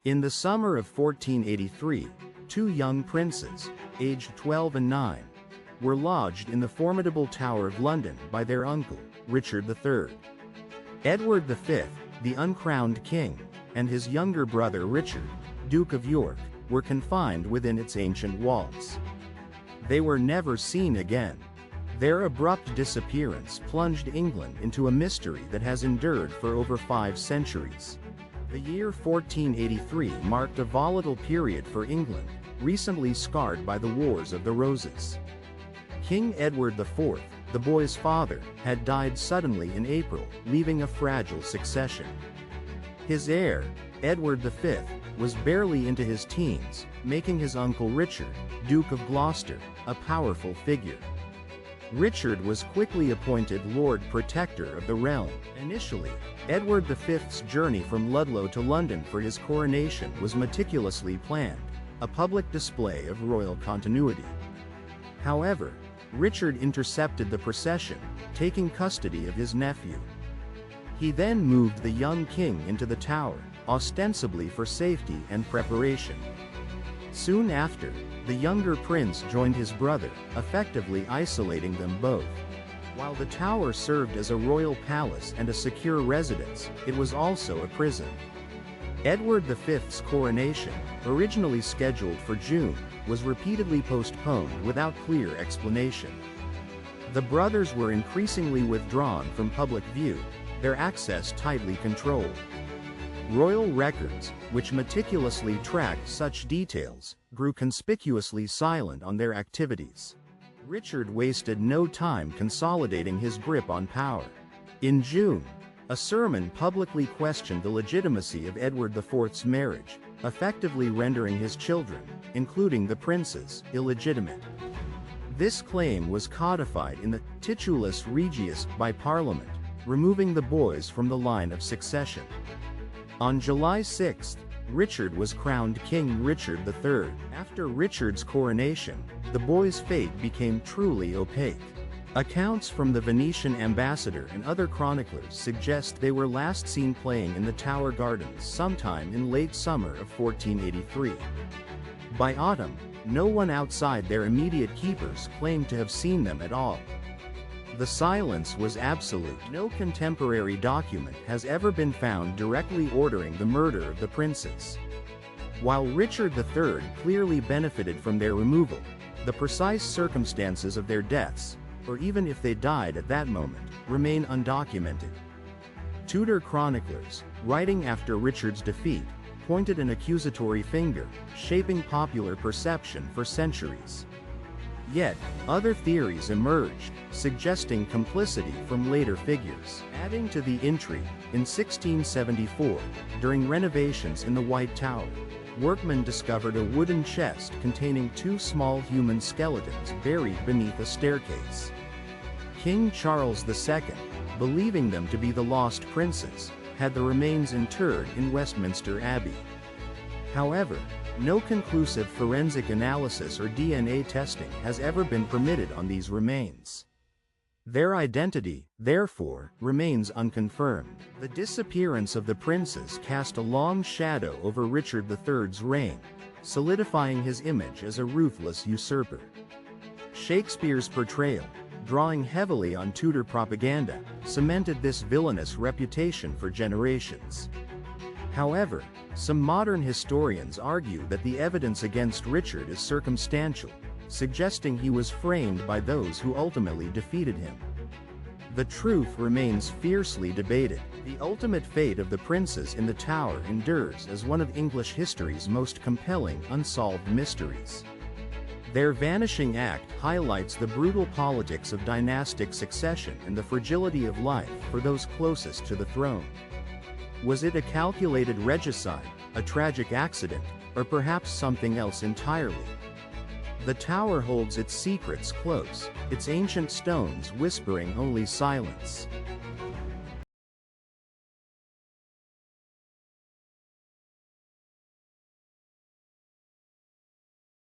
In the summer of 1483, two young princes, aged 12 and 9, were lodged in the formidable Tower of London by their uncle, Richard III. Edward V, the uncrowned king, and his younger brother Richard, Duke of York, were confined within its ancient walls. They were never seen again. Their abrupt disappearance plunged England into a mystery that has endured for over 5 centuries. The year 1483 marked a volatile period for England, recently scarred by the Wars of the Roses. King Edward IV, the boy's father, had died suddenly in April, leaving a fragile succession. His heir, Edward V, was barely into his teens, making his uncle Richard, Duke of Gloucester, a powerful figure. Richard was quickly appointed Lord Protector of the realm. Initially, Edward V's journey from Ludlow to London for his coronation was meticulously planned, a public display of royal continuity. However, Richard intercepted the procession, taking custody of his nephew. He then moved the young king into the tower, ostensibly for safety and preparation. Soon after, the younger prince joined his brother, effectively isolating them both. While the tower served as a royal palace and a secure residence, it was also a prison. Edward V's coronation, originally scheduled for June, was repeatedly postponed without clear explanation. The brothers were increasingly withdrawn from public view, their access tightly controlled. Royal records, which meticulously tracked such details, grew conspicuously silent on their activities. Richard wasted no time consolidating his grip on power. In June, a sermon publicly questioned the legitimacy of Edward IV's marriage, effectively rendering his children, including the princes, illegitimate. This claim was codified in the Titulus Regius by Parliament, removing the boys from the line of succession. On July 6, Richard was crowned King Richard III. After Richard's coronation, the boys' fate became truly opaque. Accounts from the Venetian ambassador and other chroniclers suggest they were last seen playing in the Tower Gardens sometime in late summer of 1483. By autumn, no one outside their immediate keepers claimed to have seen them at all. The silence was absolute. No contemporary document has ever been found directly ordering the murder of the princes. While Richard III clearly benefited from their removal, the precise circumstances of their deaths, or even if they died at that moment, remain undocumented. Tudor chroniclers, writing after Richard's defeat, pointed an accusatory finger, shaping popular perception for centuries. Yet, other theories emerged, suggesting complicity from later figures. Adding to the intrigue, in 1674, during renovations in the White Tower, workmen discovered a wooden chest containing 2 small human skeletons buried beneath a staircase. King Charles II, believing them to be the lost princes, had the remains interred in Westminster Abbey. However, no conclusive forensic analysis or DNA testing has ever been permitted on these remains. Their identity, therefore, remains unconfirmed. The disappearance of the princes cast a long shadow over Richard III's reign, solidifying his image as a ruthless usurper. Shakespeare's portrayal, drawing heavily on Tudor propaganda, cemented this villainous reputation for generations. However, some modern historians argue that the evidence against Richard is circumstantial, suggesting he was framed by those who ultimately defeated him. The truth remains fiercely debated. The ultimate fate of the princes in the Tower endures as one of English history's most compelling unsolved mysteries. Their vanishing act highlights the brutal politics of dynastic succession and the fragility of life for those closest to the throne. Was it a calculated regicide, a tragic accident, or perhaps something else entirely? The tower holds its secrets close, its ancient stones whispering only silence.